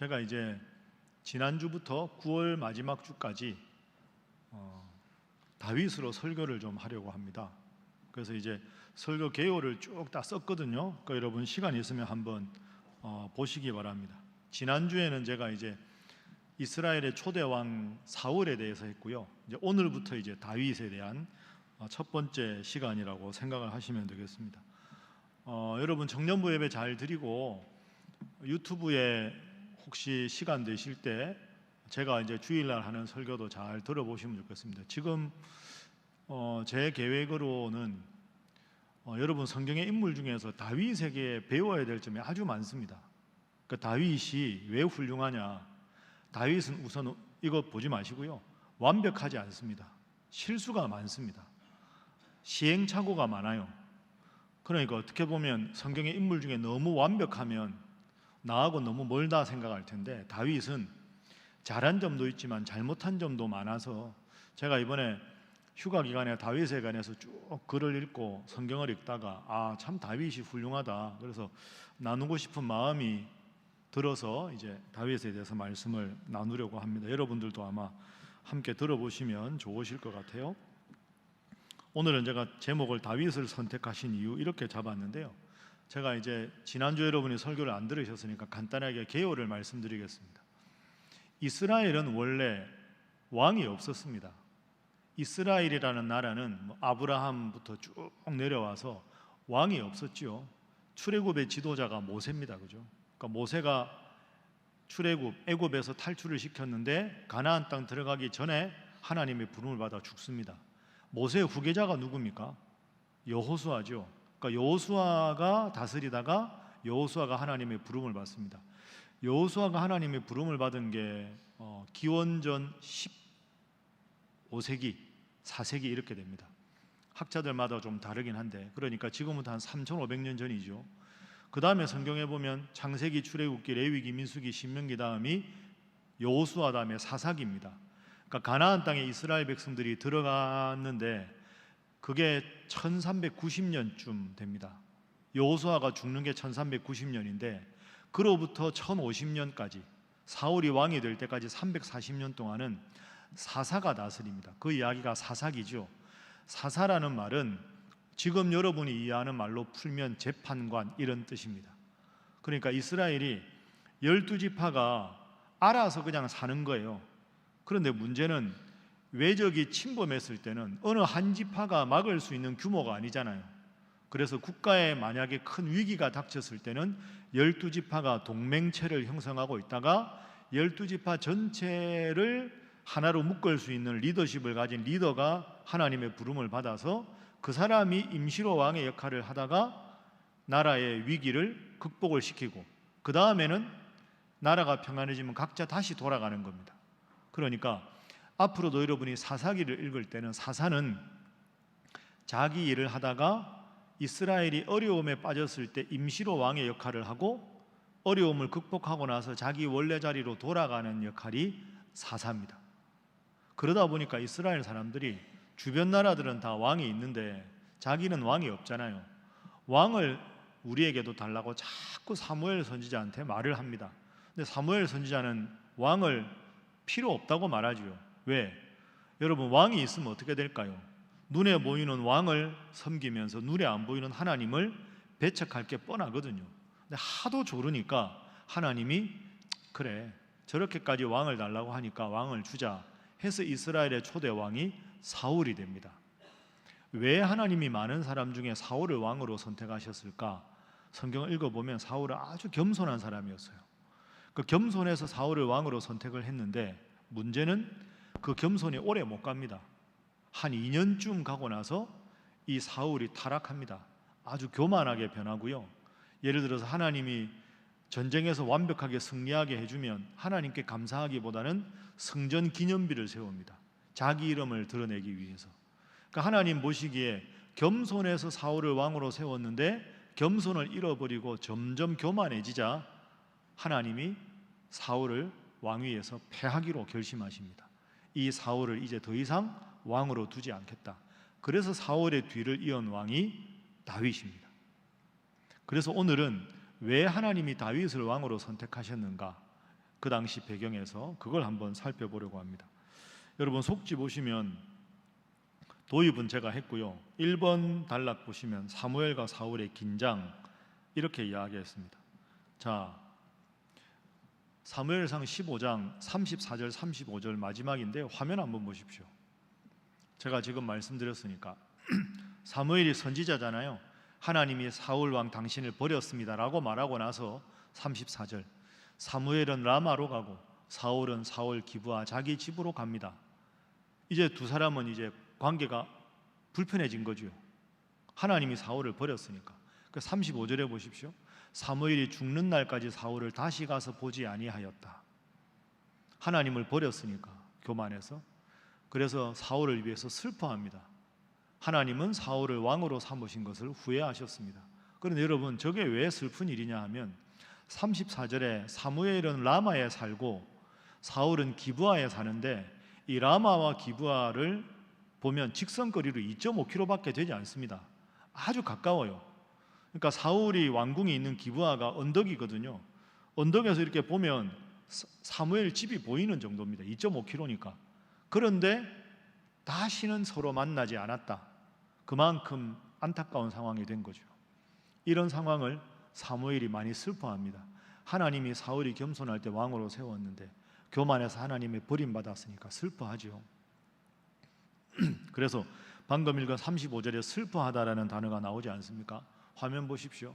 제가 이제 지난주부터 9월 마지막 주까지 다윗으로 설교를 좀 하려고 합니다. 그래서 이제 설교 개요를 쭉 다 썼거든요. 그러니까 여러분 시간 있으면 한번 보시기 바랍니다. 지난주에는 제가 이제 이스라엘의 초대 왕 사울에 대해서 했고요. 이제 오늘부터 이제 다윗에 대한 첫 번째 시간이라고 생각을 하시면 되겠습니다. 여러분 청년부 예배 잘 드리고 유튜브에 혹시 시간 되실 때 제가 이제 주일날 하는 설교도 잘 들어보시면 좋겠습니다. 지금 제 계획으로는 여러분 성경의 인물 중에서 다윗에게 배워야 될 점이 아주 많습니다. 그러니까 다윗이 왜 훌륭하냐? 다윗은 우선 이거 보지 마시고요. 완벽하지 않습니다. 실수가 많습니다. 시행착오가 많아요. 그러니까 어떻게 보면 성경의 인물 중에 너무 완벽하면 나하고 너무 멀다 생각할 텐데 다윗은 잘한 점도 있지만 잘못한 점도 많아서 제가 이번에 휴가 기간에 다윗에 관해서 쭉 글을 읽고 성경을 읽다가 참 다윗이 훌륭하다. 그래서 나누고 싶은 마음이 들어서 이제 다윗에 대해서 말씀을 나누려고 합니다. 여러분들도 아마 함께 들어보시면 좋으실 것 같아요. 오늘은 제가 제목을 다윗을 선택하신 이유 이렇게 잡았는데요. 제가 이제 지난주 여러분이 설교를 안 들으셨으니까 간단하게 개요를 말씀드리겠습니다. 이스라엘은 원래 왕이 없었습니다. 이스라엘이라는 나라는 아브라함부터 쭉 내려와서 왕이 없었지요. 출애굽의 지도자가 모세입니다. 그죠? 그러니까 모세가 출애굽 애굽에서 탈출을 시켰는데 가나안 땅 들어가기 전에 하나님의 부름을 받아 죽습니다. 모세의 후계자가 누굽니까? 여호수아죠. 그러니까 여호수아가 다스리다가 여호수아가 하나님의 부름을 받습니다. 여호수아가 하나님의 부름을 받은 게 기원전 15세기, 4세기 이렇게 됩니다. 학자들마다 좀 다르긴 한데 그러니까 지금부터 한 3,500년 전이죠. 그 다음에 성경에 보면 창세기, 출애굽기, 레위기, 민수기, 신명기 다음이 여호수아 다음에 사사기입니다. 그러니까 가나안 땅에 이스라엘 백성들이 들어갔는데 그게 1390년쯤 됩니다. 여호수아가 죽는 게 1390년인데 그로부터 1050년까지 사울이 왕이 될 때까지 340년 동안은 사사가 다스립니다. 그 이야기가 사사기죠. 사사라는 말은 지금 여러분이 이해하는 말로 풀면 재판관 이런 뜻입니다. 그러니까 이스라엘이 12지파가 알아서 그냥 사는 거예요. 그런데 문제는 외적이 침범했을 때는 어느 한 지파가 막을 수 있는 규모가 아니잖아요. 그래서 국가에 만약에 큰 위기가 닥쳤을 때는 12지파가 동맹체를 형성하고 있다가 12지파 전체를 하나로 묶을 수 있는 리더십을 가진 리더가 하나님의 부름을 받아서 그 사람이 임시로 왕의 역할을 하다가 나라의 위기를 극복을 시키고 그 다음에는 나라가 평안해지면 각자 다시 돌아가는 겁니다. 그러니까 앞으로도 여러분이 사사기를 읽을 때는 사사는 자기 일을 하다가 이스라엘이 어려움에 빠졌을 때 임시로 왕의 역할을 하고 어려움을 극복하고 나서 자기 원래 자리로 돌아가는 역할이 사사입니다. 그러다 보니까 이스라엘 사람들이 주변 나라들은 다 왕이 있는데 자기는 왕이 없잖아요. 왕을 우리에게도 달라고 자꾸 사무엘 선지자한테 말을 합니다. 근데 사무엘 선지자는 왕을 필요 없다고 말하죠. 왜? 여러분 왕이 있으면 어떻게 될까요? 눈에 보이는 왕을 섬기면서 눈에 안 보이는 하나님을 배척할 게 뻔하거든요. 근데 하도 조르니까 하나님이 그래 저렇게까지 왕을 달라고 하니까 왕을 주자 해서 이스라엘의 초대 왕이 사울이 됩니다. 왜 하나님이 많은 사람 중에 사울을 왕으로 선택하셨을까? 성경을 읽어보면 사울은 아주 겸손한 사람이었어요. 그 겸손해서 사울을 왕으로 선택을 했는데 문제는 그 겸손이 오래 못 갑니다. 한 2년쯤 가고 나서 이 사울이 타락합니다. 아주 교만하게 변하고요. 예를 들어서 하나님이 전쟁에서 완벽하게 승리하게 해주면 하나님께 감사하기보다는 성전 기념비를 세웁니다. 자기 이름을 드러내기 위해서. 그러니까 하나님 보시기에 겸손해서 사울을 왕으로 세웠는데 겸손을 잃어버리고 점점 교만해지자 하나님이 사울을 왕위에서 패하기로 결심하십니다. 이 사울을 이제 더 이상 왕으로 두지 않겠다. 그래서 사울의 뒤를 이은 왕이 다윗입니다. 그래서 오늘은 왜 하나님이 다윗을 왕으로 선택하셨는가? 그 당시 배경에서 그걸 한번 살펴보려고 합니다. 여러분 속지 보시면 도입은 제가 했고요. 1번 단락 보시면 사무엘과 사울의 긴장 이렇게 이야기했습니다. 자, 사무엘상 15장 34절 35절 마지막인데 화면 한번 보십시오. 제가 지금 말씀드렸으니까 사무엘이 선지자잖아요. 하나님이 사울 왕 당신을 버렸습니다라고 말하고 나서 34절 사무엘은 라마로 가고 사울은 사울 기브아 자기 집으로 갑니다. 이제 두 사람은 이제 관계가 불편해진 거죠. 하나님이 사울을 버렸으니까. 35절에 보십시오. 사무엘이 죽는 날까지 사울을 다시 가서 보지 아니하였다. 하나님을 버렸으니까 교만해서. 그래서 사울을 위해서 슬퍼합니다. 하나님은 사울을 왕으로 삼으신 것을 후회하셨습니다. 그런데 여러분 저게 왜 슬픈 일이냐 하면 34절에 사무엘은 라마에 살고 사울은 기브아에 사는데 이 라마와 기브아를 보면 직선거리로 2.5km밖에 되지 않습니다. 아주 가까워요. 그러니까 사울이 왕궁이 있는 기브아가 언덕이거든요. 언덕에서 이렇게 보면 사무엘 집이 보이는 정도입니다. 2.5km니까. 그런데 다시는 서로 만나지 않았다. 그만큼 안타까운 상황이 된 거죠. 이런 상황을 사무엘이 많이 슬퍼합니다. 하나님이 사울이 겸손할 때 왕으로 세웠는데 교만해서 하나님의 버림받았으니까 슬퍼하죠. 그래서 방금 읽은 35절에 슬퍼하다라는 단어가 나오지 않습니까? 화면 보십시오.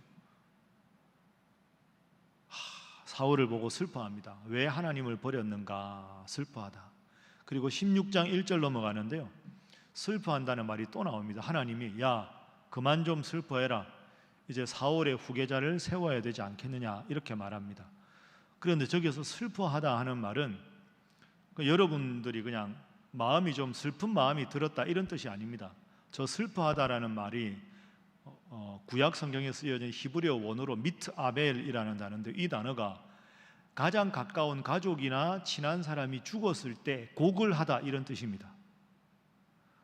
사울을 보고 슬퍼합니다. 왜 하나님을 버렸는가 슬퍼하다. 그리고 16장 1절 넘어가는데요, 슬퍼한다는 말이 또 나옵니다. 하나님이 야 그만 좀 슬퍼해라. 이제 사울의 후계자를 세워야 되지 않겠느냐 이렇게 말합니다. 그런데 저기서 슬퍼하다 하는 말은 여러분들이 그냥 마음이 좀 슬픈 마음이 들었다 이런 뜻이 아닙니다. 저 슬퍼하다라는 말이 구약 성경에 쓰여진 히브리어 원어로 미트아벨이라는 단어인데 이 단어가 가장 가까운 가족이나 친한 사람이 죽었을 때 곡을 하다 이런 뜻입니다.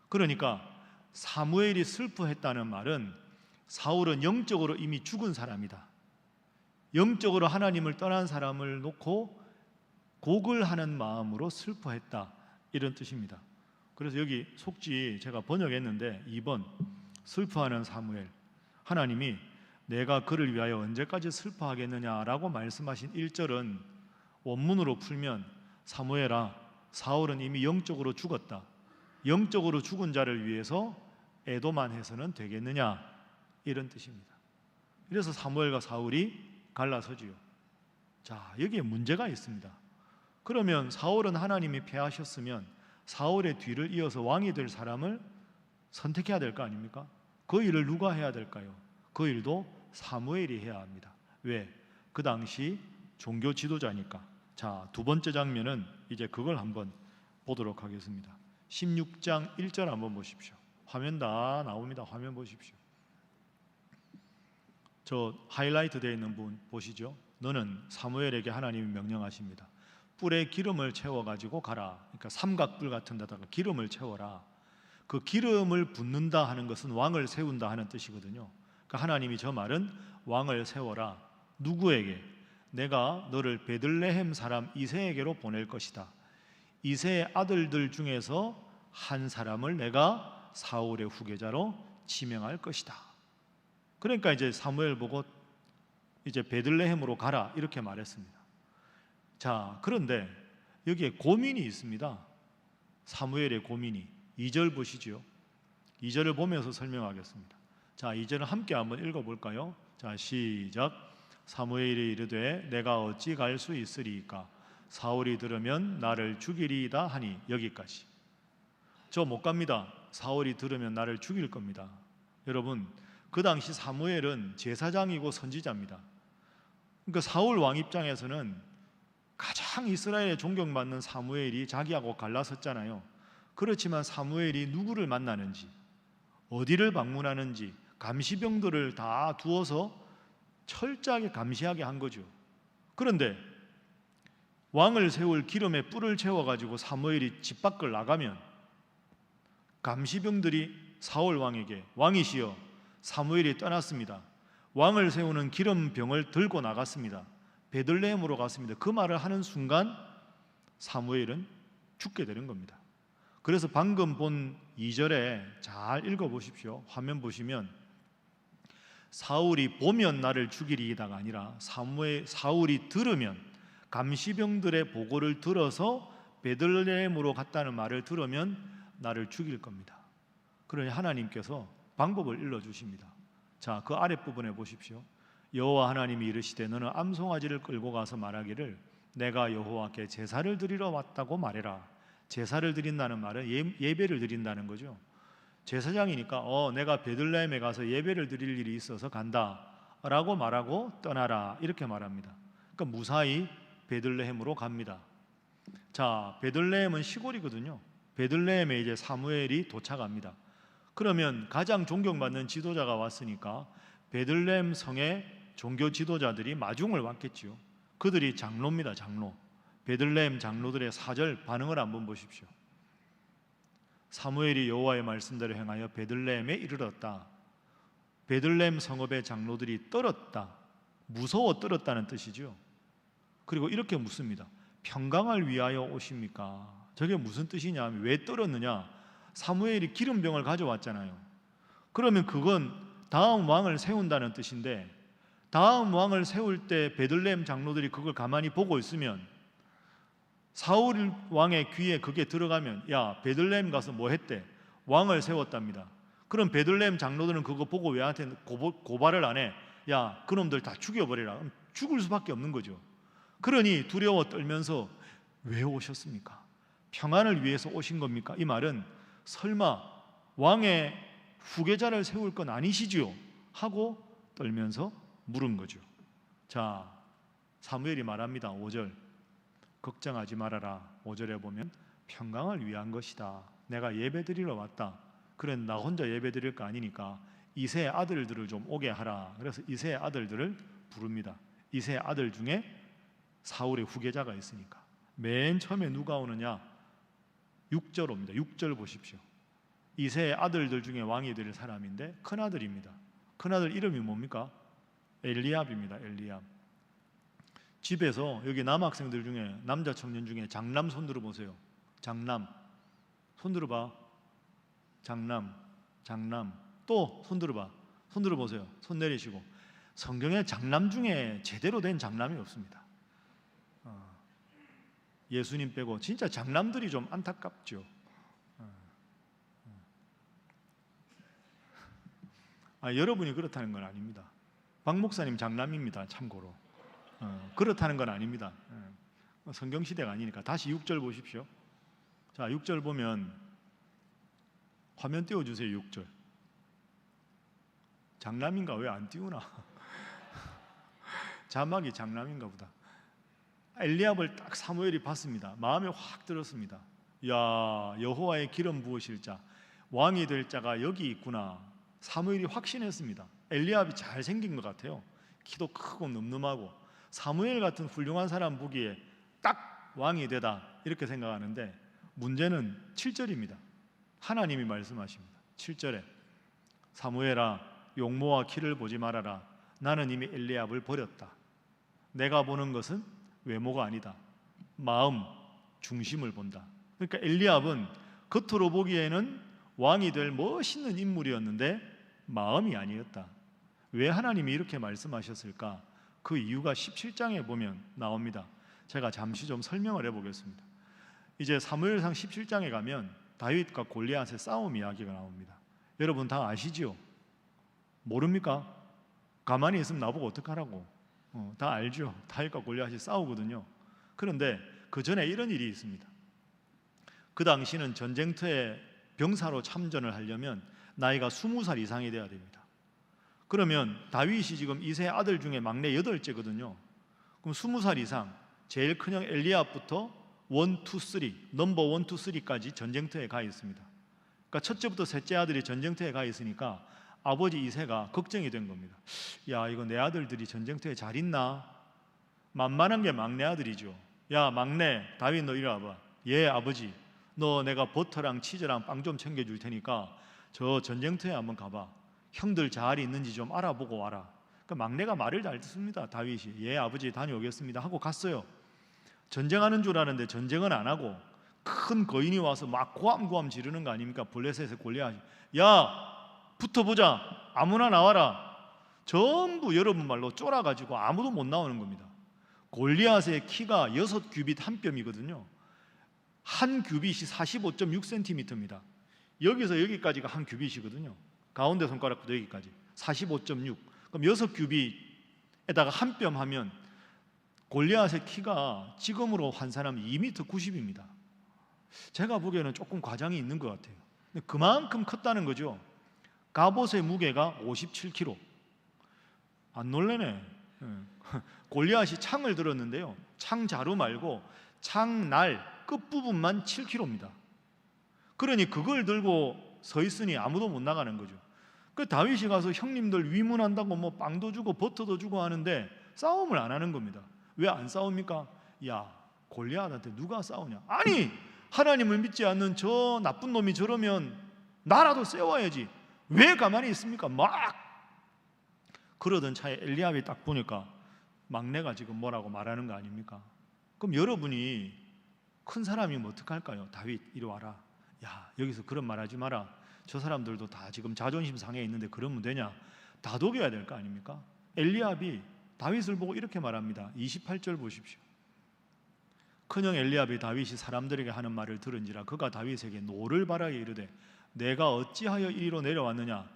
그러니까 사무엘이 슬퍼했다는 말은 사울은 영적으로 이미 죽은 사람이다. 영적으로 하나님을 떠난 사람을 놓고 곡을 하는 마음으로 슬퍼했다 이런 뜻입니다. 그래서 여기 속지 제가 번역했는데 2번 슬퍼하는 사무엘, 하나님이 내가 그를 위하여 언제까지 슬퍼하겠느냐라고 말씀하신 1절은 원문으로 풀면 사무엘아 사울은 이미 영적으로 죽었다. 영적으로 죽은 자를 위해서 애도만 해서는 되겠느냐 이런 뜻입니다. 그래서 사무엘과 사울이 갈라서지요. 자, 여기에 문제가 있습니다. 그러면 사울은 하나님이 패하셨으면 사울의 뒤를 이어서 왕이 될 사람을 선택해야 될 거 아닙니까? 그 일을 누가 해야 될까요? 그 일도 사무엘이 해야 합니다. 왜? 그 당시 종교 지도자니까. 자, 두 번째 장면은 이제 그걸 한번 보도록 하겠습니다. 16장 1절 한번 보십시오. 화면 다 나옵니다. 화면 보십시오. 저 하이라이트 되어 있는 부분 보시죠. 너는 사무엘에게 하나님이 명령하십니다. 뿔에 기름을 채워가지고 가라. 그러니까 삼각뿔 같은 데다가 기름을 채워라. 그 기름을 붓는다 하는 것은 왕을 세운다 하는 뜻이거든요. 그러니까 하나님이 저 말은 왕을 세워라. 누구에게? 내가 너를 베들레헴 사람 이새에게로 보낼 것이다. 이새의 아들들 중에서 한 사람을 내가 사울의 후계자로 지명할 것이다. 그러니까 이제 사무엘 보고 이제 베들레헴으로 가라 이렇게 말했습니다. 자, 그런데 여기에 고민이 있습니다. 사무엘의 고민이. 2절 보시죠. 2절을 보면서 설명하겠습니다. 자, 2절을 함께 한번 읽어볼까요? 자, 시작. 사무엘이 이르되 내가 어찌 갈 수 있으리이까? 사울이 들으면 나를 죽이리이다 하니. 여기까지. 저 못 갑니다. 사울이 들으면 나를 죽일 겁니다. 여러분, 그 당시 사무엘은 제사장이고 선지자입니다. 그러니까 사울 왕 입장에서는 가장 이스라엘에 존경받는 사무엘이 자기하고 갈라섰잖아요. 그렇지만 사무엘이 누구를 만나는지, 어디를 방문하는지 감시병들을 다 두어서 철저하게 감시하게 한 거죠. 그런데 왕을 세울 기름에 뿔을 채워가지고 사무엘이 집 밖을 나가면 감시병들이 사울 왕에게 왕이시여 사무엘이 떠났습니다. 왕을 세우는 기름병을 들고 나갔습니다. 베들레헴으로 갔습니다. 그 말을 하는 순간 사무엘은 죽게 되는 겁니다. 그래서 방금 본 2절에 잘 읽어보십시오. 화면 보시면 사울이 보면 나를 죽이리이다가 아니라 사울이 들으면, 감시병들의 보고를 들어서 베들레헴으로 갔다는 말을 들으면 나를 죽일 겁니다. 그러니 하나님께서 방법을 일러주십니다. 자, 그 아랫부분에 보십시오. 여호와 하나님이 이르시되 너는 암송아지를 끌고 가서 말하기를 내가 여호와께 제사를 드리러 왔다고 말해라. 제사를 드린다는 말은 예배를 드린다는 거죠. 제사장이니까 내가 베들레헴에 가서 예배를 드릴 일이 있어서 간다 라고 말하고 떠나라 이렇게 말합니다. 그러니까 무사히 베들레헴으로 갑니다. 자, 베들레헴은 시골이거든요. 베들레헴에 이제 사무엘이 도착합니다. 그러면 가장 존경받는 지도자가 왔으니까 베들레헴 성의 종교 지도자들이 마중을 왔겠지요. 그들이 장로입니다. 장로. 베들레헴 장로들의 4절 반응을 한번 보십시오. 사무엘이 여호와의 말씀대로 행하여 베들레헴에 이르렀다. 베들레헴 성읍의 장로들이 떨었다. 무서워 떨었다는 뜻이죠. 그리고 이렇게 묻습니다. 평강을 위하여 오십니까? 저게 무슨 뜻이냐 하면 왜 떨었느냐? 사무엘이 기름병을 가져왔잖아요. 그러면 그건 다음 왕을 세운다는 뜻인데, 다음 왕을 세울 때 베들레헴 장로들이 그걸 가만히 보고 있으면 사울 왕의 귀에 그게 들어가면 야, 베들레헴 가서 뭐 했대? 왕을 세웠답니다. 그럼 베들레헴 장로들은 그거 보고 왜 한테 고발을 안 해? 야, 그놈들 다 죽여버리라. 죽을 수밖에 없는 거죠. 그러니 두려워 떨면서 왜 오셨습니까? 평안을 위해서 오신 겁니까? 이 말은 설마 왕의 후계자를 세울 건 아니시지요? 하고 떨면서 물은 거죠. 자, 사무엘이 말합니다. 5절 걱정하지 말아라. 5절에 보면 평강을 위한 것이다. 내가 예배드리러 왔다. 그래, 나 혼자 예배드릴 거 아니니까 이새의 아들들을 좀 오게 하라. 그래서 이새의 아들들을 부릅니다. 이새의 아들 중에 사울의 후계자가 있으니까. 맨 처음에 누가 오느냐? 6절 옵니다. 6절 보십시오. 이새의 아들들 중에 왕이 될 사람인데 큰아들입니다. 큰아들 이름이 뭡니까? 엘리압입니다. 엘리압. 집에서 여기 남학생들 중에 남자 청년 중에 장남 손 들어보세요. 장남 손 들어봐. 장남 또 손 들어봐. 손 들어보세요. 손 내리시고. 성경에 장남 중에 제대로 된 장남이 없습니다. 예수님 빼고 진짜 장남들이 좀 안타깝죠. 여러분이 그렇다는 건 아닙니다. 박 목사님 장남입니다. 참고로. 그렇다는 건 아닙니다. 성경 시대가 아니니까. 다시 6절 보십시오. 자, 6절 보면 화면 띄워주세요. 6절. 장남인가? 왜 안 띄우나? 자막이 장남인가 보다. 엘리압을 딱 사무엘이 봤습니다. 마음에 확 들었습니다. 야, 여호와의 기름 부으실 자, 왕이 될 자가 여기 있구나. 사무엘이 확신했습니다. 엘리압이 잘생긴 것 같아요. 키도 크고 늠름하고 사무엘 같은 훌륭한 사람 보기에 딱 왕이 되다 이렇게 생각하는데, 문제는 7절입니다. 하나님이 말씀하십니다. 7절에 사무엘아, 용모와 키를 보지 말아라. 나는 이미 엘리압을 버렸다. 내가 보는 것은 외모가 아니다. 마음, 중심을 본다. 그러니까 엘리압은 겉으로 보기에는 왕이 될 멋있는 인물이었는데 마음이 아니었다. 왜 하나님이 이렇게 말씀하셨을까? 그 이유가 17장에 보면 나옵니다. 제가 잠시 좀 설명을 해보겠습니다. 이제 사무엘상 17장에 가면 다윗과 골리앗의 싸움 이야기가 나옵니다. 여러분 다 아시죠? 모릅니까? 가만히 있으면 나보고 어떡하라고. 다 알죠? 다윗과 골리앗이 싸우거든요. 그런데 그 전에 이런 일이 있습니다. 그 당시는 전쟁터에 병사로 참전을 하려면 나이가 20살 이상이 돼야 됩니다. 그러면 다윗이 지금 이세 아들 중에 막내 8째거든요. 그럼 20살 이상, 제일 큰형 엘리압부터 1, 2, 3, 넘버 1, 2, 3까지 전쟁터에 가 있습니다. 그러니까 첫째부터 셋째 아들이 전쟁터에 가 있으니까 아버지 이세가 걱정이 된 겁니다. 야, 이거 내 아들들이 전쟁터에 잘 있나? 만만한 게 막내 아들이죠. 야, 막내 다윗 너 이리 와봐. 예, 아버지, 너 내가 버터랑 치즈랑 빵 좀 챙겨줄 테니까 저 전쟁터에 한번 가봐. 형들 잘 있는지 좀 알아보고 와라. 그 막내가 말을 잘 듣습니다. 다윗이 예 아버지 다녀오겠습니다 하고 갔어요. 전쟁하는 줄 아는데 전쟁은 안 하고 큰 거인이 와서 막 고함고함 지르는 거 아닙니까? 블레셋의 골리앗이 야 붙어보자 아무나 나와라. 전부 여러분 말로 쫄아가지고 아무도 못 나오는 겁니다. 골리앗의 키가 6규빗 한 뼘이거든요. 한 규빗이 45.6cm입니다. 여기서 여기까지가 한 규빗이거든요. 가운데 손가락부터 여기까지 45.6. 그럼 6규빗에다가 한 뼘 하면 골리앗의 키가 지금으로 환산하면 2m 90입니다. 제가 보기에는 조금 과장이 있는 것 같아요. 근데 그만큼 컸다는 거죠. 갑옷의 무게가 57kg. 안 놀래네. 골리앗이 창을 들었는데요. 창 자루 말고 창날 끝부분만 7kg입니다. 그러니 그걸 들고 서 있으니 아무도 못 나가는 거죠. 그 다윗이 가서 형님들 위문한다고 뭐 빵도 주고 버터도 주고 하는데 싸움을 안 하는 겁니다. 왜 안 싸웁니까? 야 골리앗한테 누가 싸우냐? 아니 하나님을 믿지 않는 저 나쁜 놈이 저러면 나라도 세워야지. 왜 가만히 있습니까? 막 그러던 차에 엘리압이 딱 보니까 막내가 지금 뭐라고 말하는 거 아닙니까? 그럼 여러분이 큰 사람이면 어떡할까요? 다윗 이리 와라. 야 여기서 그런 말 하지 마라. 저 사람들도 다 지금 자존심 상해 있는데 그러면 되냐? 다독여야 될 거 아닙니까? 엘리압이 다윗을 보고 이렇게 말합니다. 28절 보십시오. 큰형 엘리압이 다윗이 사람들에게 하는 말을 들은지라 그가 다윗에게 노를 바라게 이르되 내가 어찌하여 이리로 내려왔느냐?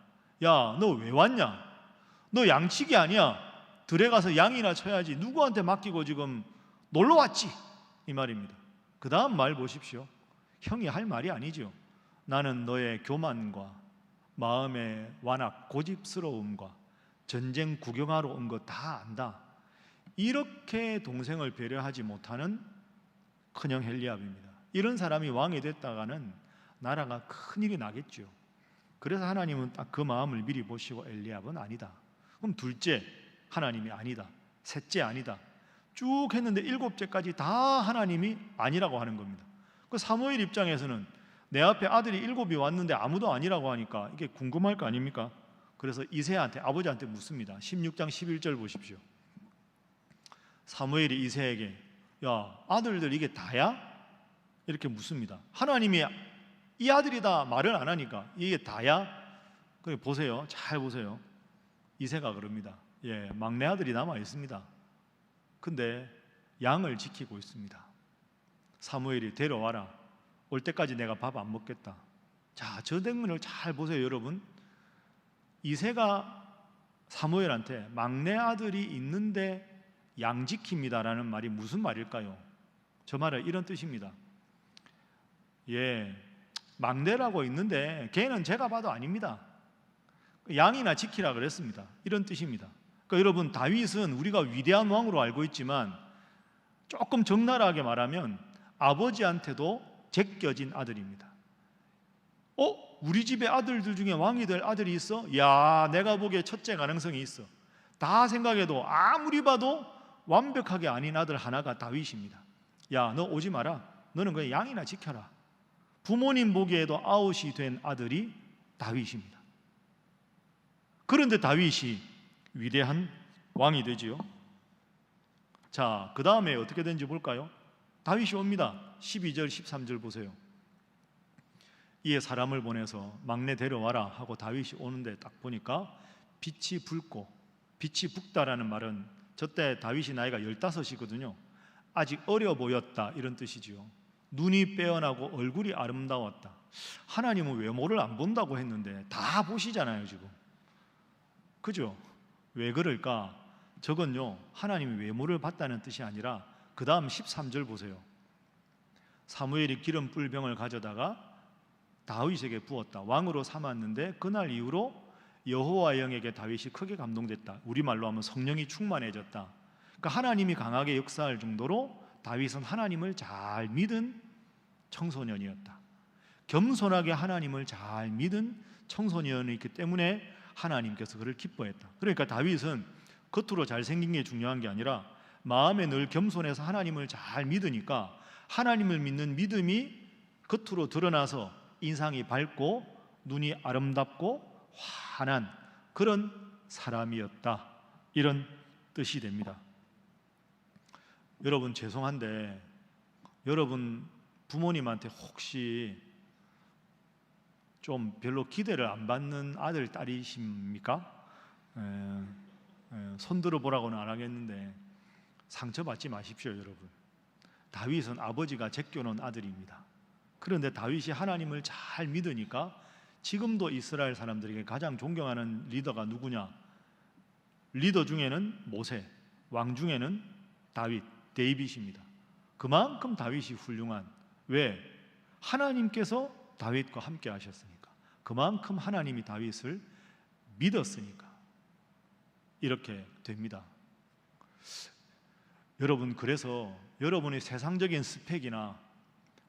야 너 왜 왔냐? 너 양치기 아니야. 들에 가서 양이나 쳐야지. 누구한테 맡기고 지금 놀러 왔지? 이 말입니다. 그 다음 말 보십시오. 형이 할 말이 아니죠. 나는 너의 교만과 마음의 완악, 고집스러움과 전쟁 구경하러 온 거 다 안다. 이렇게 동생을 배려하지 못하는 큰형 엘리압입니다. 이런 사람이 왕이 됐다가는 나라가 큰일이 나겠죠. 그래서 하나님은 딱 그 마음을 미리 보시고 엘리압은 아니다. 그럼 둘째 하나님이 아니다. 셋째 아니다. 쭉 했는데 7째까지 다 하나님이 아니라고 하는 겁니다. 그 사무엘 입장에서는 내 앞에 아들이 7이 왔는데 아무도 아니라고 하니까 이게 궁금할 거 아닙니까? 그래서 이새한테 아버지한테 묻습니다. 16장 11절 보십시오. 사무엘이 이새에게 야 아들들 이게 다야? 이렇게 묻습니다. 하나님이 이 아들이다 말을 안 하니까 이게 다야? 그래 보세요. 잘 보세요. 이새가 그럽니다. 예, 막내 아들이 남아 있습니다. 근데 양을 지키고 있습니다. 사무엘이 데려와라. 올 때까지 내가 밥 안 먹겠다. 자, 저 장면을 잘 보세요, 여러분. 이새가 사무엘한테 막내 아들이 있는데 양 지킵니다라는 말이 무슨 말일까요? 저 말은 이런 뜻입니다. 예, 막내라고 있는데 걔는 제가 봐도 아닙니다. 양이나 지키라 그랬습니다. 이런 뜻입니다. 그러니까 여러분 다윗은 우리가 위대한 왕으로 알고 있지만 조금 적나라하게 말하면 아버지한테도 제껴진 아들입니다. 우리 집에 아들들 중에 왕이 될 아들이 있어? 야, 내가 보기에 첫째 가능성이 있어. 다 생각해도 아무리 봐도 완벽하게 아닌 아들 하나가 다윗입니다. 야, 너 오지 마라. 너는 그냥 양이나 지켜라. 부모님 보기에도 아웃이 된 아들이 다윗입니다. 그런데 다윗이 위대한 왕이 되지요. 자, 그 다음에 어떻게 되는지 볼까요? 다윗이 옵니다. 12절 13절 보세요. 이에 사람을 보내서 막내 데려와라 하고 다윗이 오는데 딱 보니까 빛이 붉고, 빛이 붉다라는 말은 저때 다윗이 나이가 15이거든요 아직 어려 보였다 이런 뜻이지요. 눈이 빼어나고 얼굴이 아름다웠다. 하나님은 외모를 안 본다고 했는데 다 보시잖아요 지금. 그죠? 왜 그럴까? 저건요 하나님이 외모를 봤다는 뜻이 아니라 그 다음 13절 보세요. 사무엘이 기름 뿔병을 가져다가 다윗에게 부었다. 왕으로 삼았는데 그날 이후로 여호와 영에게 다윗이 크게 감동됐다. 우리말로 하면 성령이 충만해졌다. 그러니까 하나님이 강하게 역사할 정도로 다윗은 하나님을 잘 믿은 청소년이었다. 겸손하게 하나님을 잘 믿은 청소년이기 때문에 하나님께서 그를 기뻐했다. 그러니까 다윗은 겉으로 잘생긴 게 중요한 게 아니라 마음에 늘 겸손해서 하나님을 잘 믿으니까 하나님을 믿는 믿음이 겉으로 드러나서 인상이 밝고 눈이 아름답고 환한 그런 사람이었다. 이런 뜻이 됩니다. 여러분 죄송한데 여러분 부모님한테 혹시 좀 별로 기대를 안 받는 아들, 딸이십니까? 손 들어보라고는 안 하겠는데 상처받지 마십시오. 여러분, 다윗은 아버지가 제껴놓은 아들입니다. 그런데 다윗이 하나님을 잘 믿으니까 지금도 이스라엘 사람들에게 가장 존경하는 리더가 누구냐? 리더 중에는 모세, 왕 중에는 다윗, 데이빗입니다. 그만큼 다윗이 훌륭한, 왜? 하나님께서 다윗과 함께 하셨으니까, 그만큼 하나님이 다윗을 믿었으니까 이렇게 됩니다. 여러분, 그래서 여러분의 세상적인 스펙이나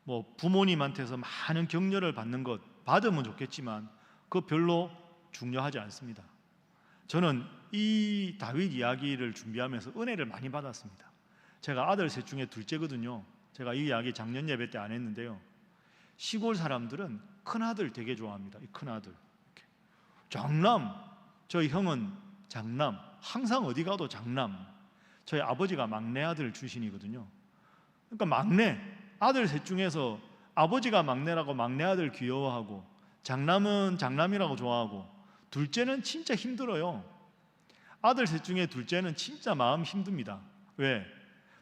뭐 부모님한테서 많은 격려를 받는 것 받으면 좋겠지만 그거 별로 중요하지 않습니다. 저는 이 다윗 이야기를 준비하면서 은혜를 많이 받았습니다. 제가 아들 셋 중에 둘째거든요. 제가 이 이야기 작년 예배 때 안 했는데요, 시골 사람들은 큰아들 되게 좋아합니다. 이 큰아들 장남, 저희 형은 장남, 항상 어디 가도 장남. 저희 아버지가 막내 아들 출신이거든요. 그러니까 막내 아들 셋 중에서 아버지가 막내라고 막내 아들 귀여워하고, 장남은 장남이라고 좋아하고, 둘째는 진짜 힘들어요. 아들 셋 중에 둘째는 진짜 마음 힘듭니다. 왜?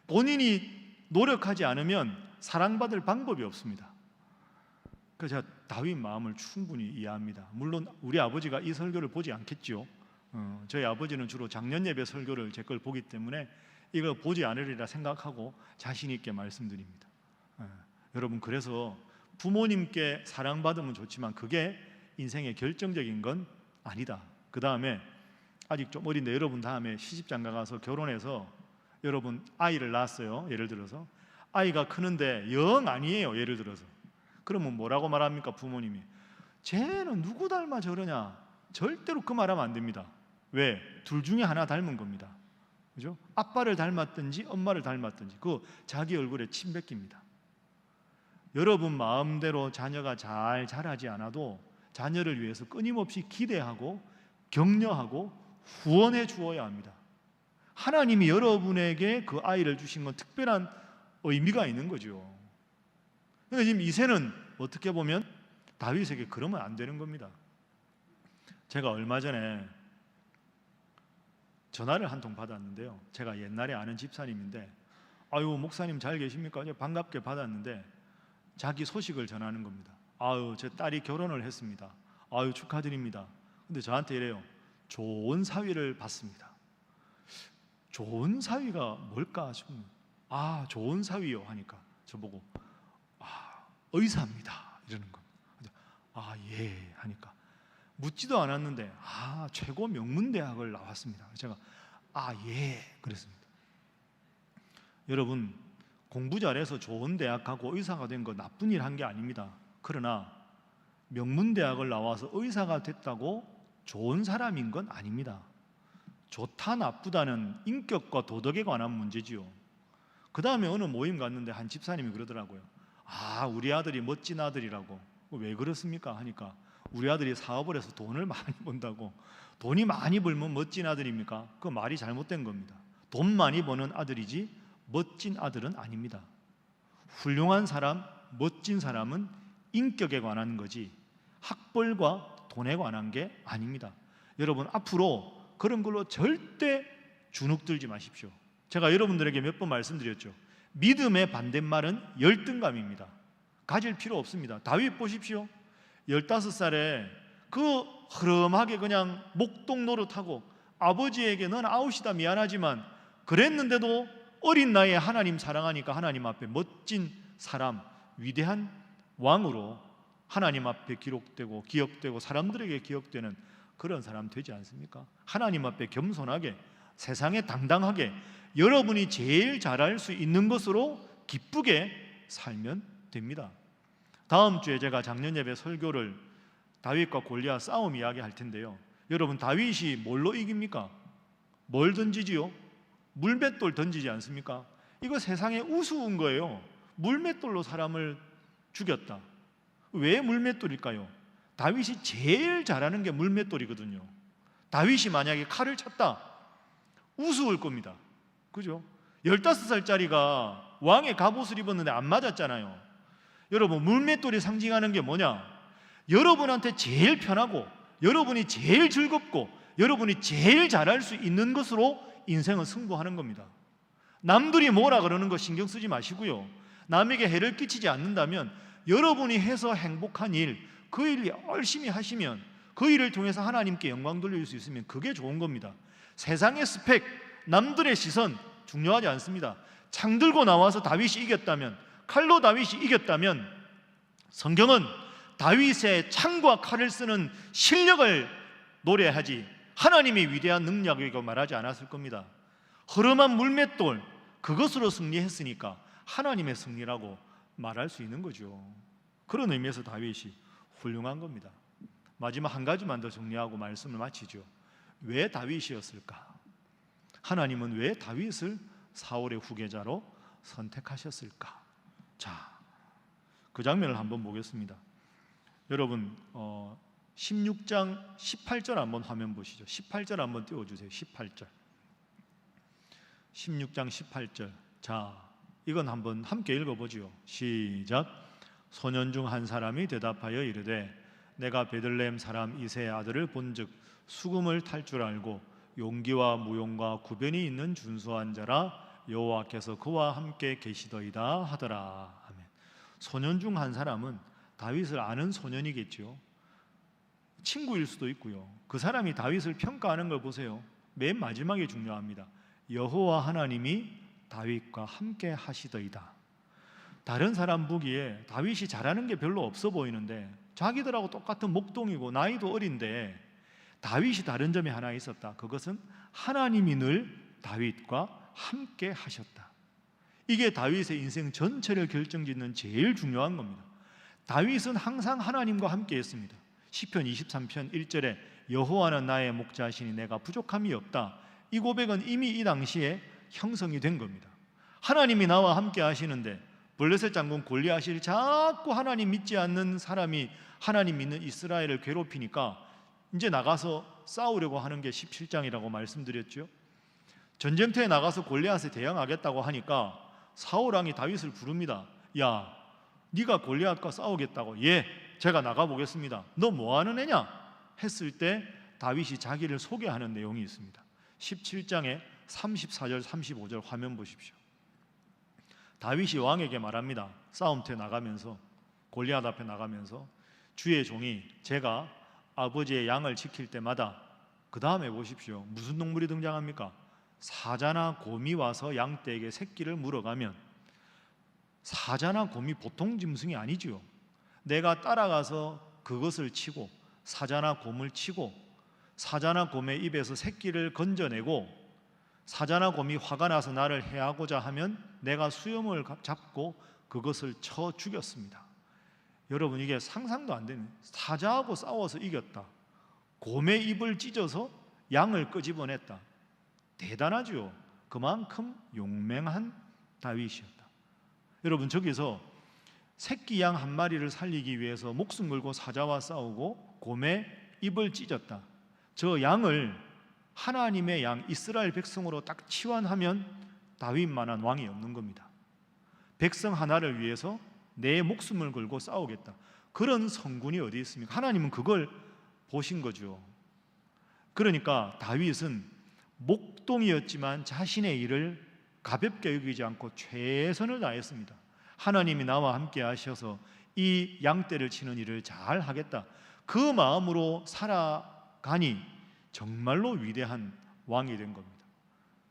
본인이 노력하지 않으면 사랑받을 방법이 없습니다. 그래서 제가 다윗 마음을 충분히 이해합니다. 물론 우리 아버지가 이 설교를 보지 않겠죠. 저희 아버지는 주로 작년 예배 설교를 제 걸 보기 때문에 이거 보지 않으리라 생각하고 자신 있게 말씀드립니다. 여러분, 그래서 부모님께 사랑받으면 좋지만 그게 인생의 결정적인 건 아니다. 그 다음에 아직 좀 어린데 여러분 다음에 시집장가 가서 결혼해서 여러분 아이를 낳았어요. 예를 들어서 아이가 크는데 영 아니에요. 예를 들어서 그러면 뭐라고 말합니까? 부모님이 쟤는 누구 닮아 저러냐? 절대로 그 말하면 안 됩니다. 왜? 둘 중에 하나 닮은 겁니다. 그죠? 아빠를 닮았든지 엄마를 닮았든지 그 자기 얼굴에 침 뱉깁니다. 여러분 마음대로 자녀가 잘 자라지 않아도 자녀를 위해서 끊임없이 기대하고 격려하고 후원해 주어야 합니다. 하나님이 여러분에게 그 아이를 주신 건 특별한 의미가 있는 거죠. 그러니까 지금 이새는 어떻게 보면 다윗에게 그러면 안 되는 겁니다. 제가 얼마 전에 전화를 한 통 받았는데요, 제가 옛날에 아는 집사님인데, 아유 목사님 잘 계십니까? 반갑게 받았는데 자기 소식을 전하는 겁니다. 아유 제 딸이 결혼을 했습니다. 아유 축하드립니다. 근데 저한테 이래요. 좋은 사위를 받습니다. 좋은 사위가 뭘까 싶으면 아 좋은 사위요 하니까 저보고 의사입니다 이러는 겁니다. 아 예 하니까 묻지도 않았는데 최고 명문대학을 나왔습니다. 제가 예 그랬습니다. 여러분 공부 잘해서 좋은 대학 가고 의사가 된 거 나쁜 일 한 게 아닙니다. 그러나 명문대학을 나와서 의사가 됐다고 좋은 사람인 건 아닙니다. 좋다 나쁘다는 인격과 도덕에 관한 문제지요. 그 다음에 어느 모임 갔는데 한 집사님이 그러더라고요. 우리 아들이 멋진 아들이라고. 왜 그렇습니까? 하니까 우리 아들이 사업을 해서 돈을 많이 번다고. 돈이 많이 벌면 멋진 아들입니까? 그 말이 잘못된 겁니다. 돈 많이 버는 아들이지 멋진 아들은 아닙니다. 훌륭한 사람, 멋진 사람은 인격에 관한 거지 학벌과 돈에 관한 게 아닙니다. 여러분 앞으로 그런 걸로 절대 주눅들지 마십시오. 제가 여러분들에게 몇 번 말씀드렸죠. 믿음의 반대말은 열등감입니다. 가질 필요 없습니다. 다윗 보십시오. 15살에 그 흐름하게 그냥 목동 노릇하고 아버지에게 넌 아웃이다 미안하지만 그랬는데도 어린 나이에 하나님 사랑하니까 하나님 앞에 멋진 사람, 위대한 왕으로 하나님 앞에 기록되고 기억되고 사람들에게 기억되는 그런 사람 되지 않습니까? 하나님 앞에 겸손하게 세상에 당당하게 여러분이 제일 잘할 수 있는 것으로 기쁘게 살면 됩니다. 다음 주에 제가 작년 예배 설교를 다윗과 골리앗 싸움 이야기 할 텐데요, 여러분 다윗이 뭘로 이깁니까? 뭘 던지지요? 물맷돌 던지지 않습니까? 이거 세상에 우스운 거예요. 물맷돌로 사람을 죽였다. 왜 물맷돌일까요? 다윗이 제일 잘하는 게 물맷돌이거든요. 다윗이 만약에 칼을 쳤다, 우스울 겁니다. 그죠? 15살짜리가 왕의 갑옷을 입었는데 안 맞았잖아요. 여러분, 물맷돌이 상징하는 게 뭐냐? 여러분한테 제일 편하고 여러분이 제일 즐겁고 여러분이 제일 잘할 수 있는 것으로 인생은 승부하는 겁니다. 남들이 뭐라 그러는 거 신경 쓰지 마시고요, 남에게 해를 끼치지 않는다면 여러분이 해서 행복한 일, 그 일 열심히 하시면 그 일을 통해서 하나님께 영광 돌릴 수 있으면 그게 좋은 겁니다. 세상의 스펙, 남들의 시선 중요하지 않습니다. 창 들고 나와서 다윗이 이겼다면, 칼로 다윗이 이겼다면 성경은 다윗의 창과 칼을 쓰는 실력을 노래하지 하나님의 위대한 능력이라고 말하지 않았을 겁니다. 허름한 물맷돌, 그것으로 승리했으니까 하나님의 승리라고 말할 수 있는 거죠. 그런 의미에서 다윗이 훌륭한 겁니다. 마지막 한 가지만 더 정리하고 말씀을 마치죠. 왜 다윗이었을까? 하나님은 왜 다윗을 사울의 후계자로 선택하셨을까? 자, 그 장면을 한번 보겠습니다. 여러분, 16장 18절 한번 화면 보시죠. 18절 한번 띄워주세요. 18절. 16장 18절. 자, 이건 한번 함께 읽어보지요. 시작. 소년 중 한 사람이 대답하여 이르되 내가 베들레헴 사람 이새의 아들을 본즉 수금을 탈 줄 알고 용기와 무용과 구변이 있는 준수한 자라 여호와께서 그와 함께 계시더이다 하더라. 아멘. 소년 중 한 사람은 다윗을 아는 소년이겠죠. 친구일 수도 있고요. 그 사람이 다윗을 평가하는 걸 보세요. 맨 마지막에 중요합니다. 여호와 하나님이 다윗과 함께 하시더이다. 다른 사람 보기에 다윗이 잘하는 게 별로 없어 보이는데 자기들하고 똑같은 목동이고 나이도 어린데 다윗이 다른 점이 하나 있었다. 그것은 하나님이 늘 다윗과 함께 하셨다. 이게 다윗의 인생 전체를 결정짓는 제일 중요한 겁니다. 다윗은 항상 하나님과 함께 했습니다. 시편 23편 1절에 여호와는 나의 목자시니 내가 부족함이 없다. 이 고백은 이미 이 당시에 형성이 된 겁니다. 하나님이 나와 함께 하시는데 블레셋 장군 골리앗이 자꾸 하나님 믿지 않는 사람이 하나님 믿는 이스라엘을 괴롭히니까 이제 나가서 싸우려고 하는 게 17장이라고 말씀드렸죠. 전쟁터에 나가서 골리앗에 대항하겠다고 하니까 사울 왕이 다윗을 부릅니다. 야, 네가 골리앗과 싸우겠다고? 예, 제가 나가보겠습니다. 너 뭐하는 애냐? 했을 때 다윗이 자기를 소개하는 내용이 있습니다. 17장에 34절 35절 화면 보십시오. 다윗이 왕에게 말합니다. 싸움터에 나가면서, 골리앗 앞에 나가면서 주의 종이 제가 아버지의 양을 지킬 때마다, 그 다음에 보십시오. 무슨 동물이 등장합니까? 사자나 곰이 와서 양떼에게 새끼를 물어가면, 사자나 곰이 보통 짐승이 아니지요. 내가 따라가서 그것을 치고 사자나 곰을 치고 사자나 곰의 입에서 새끼를 건져내고 사자나 곰이 화가 나서 나를 해하고자 하면 내가 수염을 잡고 그것을 쳐 죽였습니다. 여러분, 이게 상상도 안 되는, 사자하고 싸워서 이겼다, 곰의 입을 찢어서 양을 끄집어냈다. 대단하죠. 그만큼 용맹한 다윗이었다. 여러분, 저기서 새끼 양 한 마리를 살리기 위해서 목숨 걸고 사자와 싸우고 곰의 입을 찢었다. 저 양을 하나님의 양 이스라엘 백성으로 딱 치환하면 다윗만한 왕이 없는 겁니다. 백성 하나를 위해서 내 목숨을 걸고 싸우겠다. 그런 성군이 어디 있습니까? 하나님은 그걸 보신 거죠. 그러니까 다윗은 목동이었지만 자신의 일을 가볍게 여기지 않고 최선을 다했습니다. 하나님이 나와 함께 하셔서 이 양떼를 치는 일을 잘 하겠다, 그 마음으로 살아가니 정말로 위대한 왕이 된 겁니다.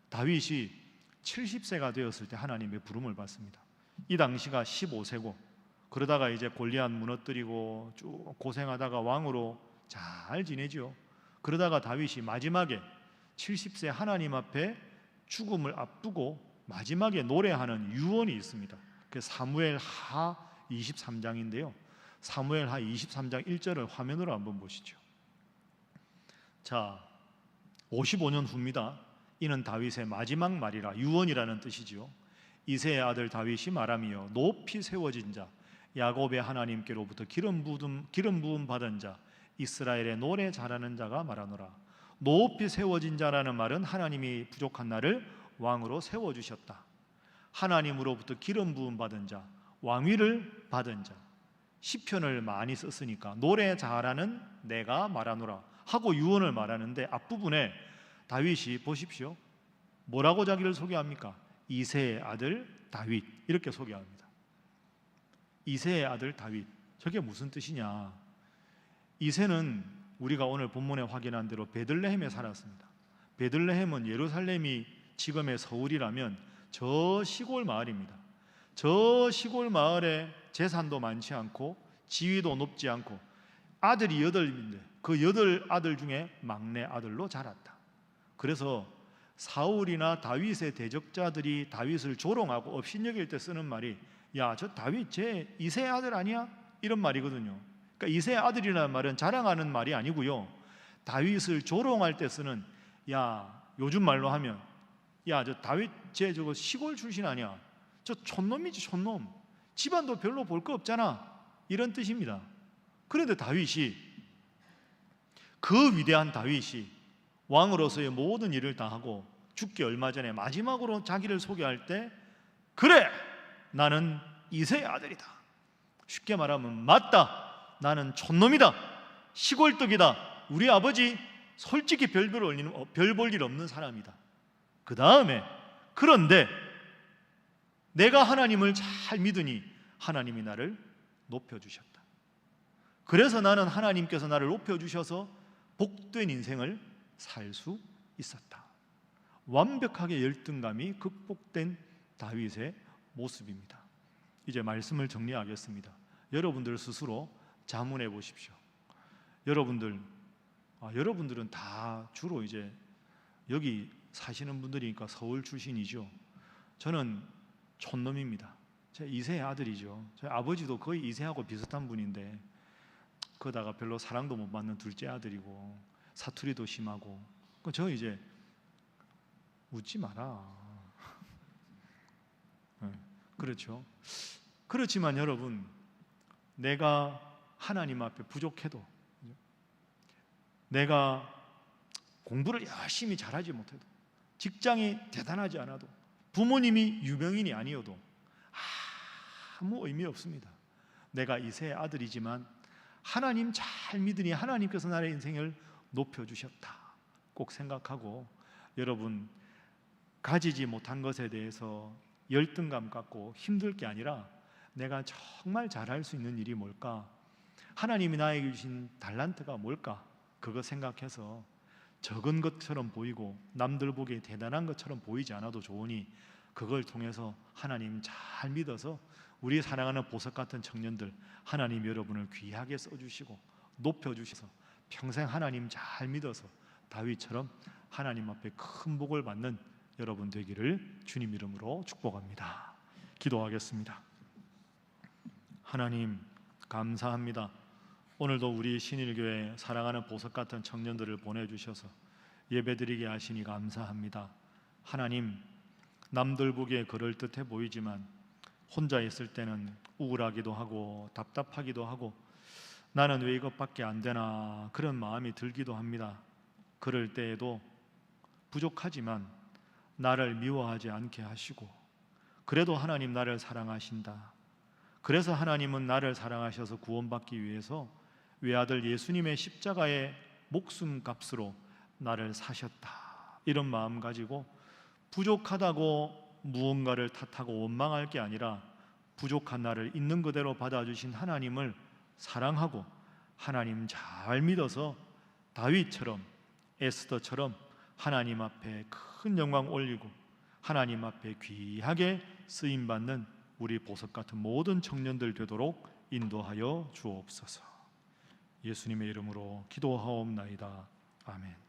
다윗이 70세가 되었을 때 하나님의 부름을 받습니다. 이 당시가 15세고 그러다가 이제 골리앗 무너뜨리고 쭉 고생하다가 왕으로 잘 지내죠. 그러다가 다윗이 마지막에 70세 하나님 앞에 죽음을 앞두고 마지막에 노래하는 유언이 있습니다. 그 사무엘하 23장인데요. 사무엘하 23장 1절을 화면으로 한번 보시죠. 자, 55년 후입니다. 이는 다윗의 마지막 말이라, 유언이라는 뜻이죠. 이새의 아들 다윗이 말하며 높이 세워진 자, 야곱의 하나님께로부터 기름 부음 받은 자, 이스라엘의 노래 잘하는 자가 말하노라. 높이 세워진 자라는 말은 하나님이 부족한 나를 왕으로 세워주셨다. 하나님으로부터 기름 부음 받은 자, 왕위를 받은 자. 시편을 많이 썼으니까 노래 잘하는 내가 말하노라 하고 유언을 말하는데 앞부분에 다윗이 보십시오. 뭐라고 자기를 소개합니까? 이새의 아들 다윗 이렇게 소개합니다. 이새의 아들 다윗. 저게 무슨 뜻이냐? 이새는 우리가 오늘 본문에 확인한 대로 베들레헴에 살았습니다. 베들레헴은 예루살렘이 지금의 서울이라면 저 시골 마을입니다. 저 시골 마을에 재산도 많지 않고 지위도 높지 않고 아들이 8인데 그 8아들 중에 막내 아들로 자랐다. 그래서 사울이나 다윗의 대적자들이 다윗을 조롱하고 업신여길 때 쓰는 말이 야, 저 다윗 쟤 이새의 아들 아니야? 이런 말이거든요. 그러니까 이새의 아들이라는 말은 자랑하는 말이 아니고요, 다윗을 조롱할 때 쓰는, 야, 요즘 말로 하면 야, 저 다윗 쟤 저거 시골 출신 아니야? 저 촌놈이지, 촌놈. 집안도 별로 볼 거 없잖아. 이런 뜻입니다. 그런데 다윗이, 그 위대한 다윗이 왕으로서의 모든 일을 다 하고 죽기 얼마 전에 마지막으로 자기를 소개할 때, 그래, 나는 이새의 아들이다. 쉽게 말하면 맞다, 나는 촌놈이다, 시골떡이다, 우리 아버지 솔직히 별 볼 일 없는 사람이다. 그 다음에 그런데 내가 하나님을 잘 믿으니 하나님이 나를 높여주셨다. 그래서 나는 하나님께서 나를 높여주셔서 복된 인생을 살 수 있었다. 완벽하게 열등감이 극복된 다윗의 모습입니다. 이제 말씀을 정리하겠습니다. 여러분들 스스로 자문해 보십시오. 여러분들은 다 주로 이제 여기 사시는 분들이니까 서울 출신이죠. 저는 촌놈입니다. 제 이세의 아들이죠. 저희 아버지도 거의 이세하고 비슷한 분인데 그러다가 별로 사랑도 못 받는 둘째 아들이고 사투리도 심하고. 저 이제 웃지 마라. 그렇죠. 그렇지만 여러분, 내가 하나님 앞에 부족해도, 내가 공부를 열심히 잘하지 못해도, 직장이 대단하지 않아도, 부모님이 유명인이 아니어도 아무 의미 없습니다. 내가 이새의 아들이지만 하나님 잘 믿으니 하나님께서 나의 인생을 높여주셨다. 꼭 생각하고, 여러분, 가지지 못한 것에 대해서 열등감 갖고 힘들 게 아니라 내가 정말 잘할 수 있는 일이 뭘까? 하나님이 나에게 주신 달란트가 뭘까? 그거 생각해서 적은 것처럼 보이고 남들 보기에 대단한 것처럼 보이지 않아도 좋으니 그걸 통해서 하나님 잘 믿어서 우리 사랑하는 보석 같은 청년들, 하나님 여러분을 귀하게 써주시고 높여주셔서 평생 하나님 잘 믿어서 다윗처럼 하나님 앞에 큰 복을 받는 여러분 되기를 주님 이름으로 축복합니다. 기도하겠습니다. 하나님 감사합니다. 오늘도 우리 신일교회 사랑하는 보석 같은 청년들을 보내주셔서 예배드리게 하시니 감사합니다. 하나님, 남들 보기에 그럴듯해 보이지만 혼자 있을 때는 우울하기도 하고 답답하기도 하고 나는 왜 이것밖에 안 되나 그런 마음이 들기도 합니다. 그럴 때에도 부족하지만 나를 미워하지 않게 하시고 그래도 하나님 나를 사랑하신다. 그래서 하나님은 나를 사랑하셔서 구원받기 위해서 외아들 예수님의 십자가의 목숨값으로 나를 사셨다. 이런 마음 가지고 부족하다고 무언가를 탓하고 원망할 게 아니라 부족한 나를 있는 그대로 받아주신 하나님을 사랑하고 하나님 잘 믿어서 다윗처럼 에스더처럼 하나님 앞에 큰 영광 올리고 하나님 앞에 귀하게 쓰임받는 우리 보석 같은 모든 청년들 되도록 인도하여 주옵소서. 예수님의 이름으로 기도하옵나이다. 아멘.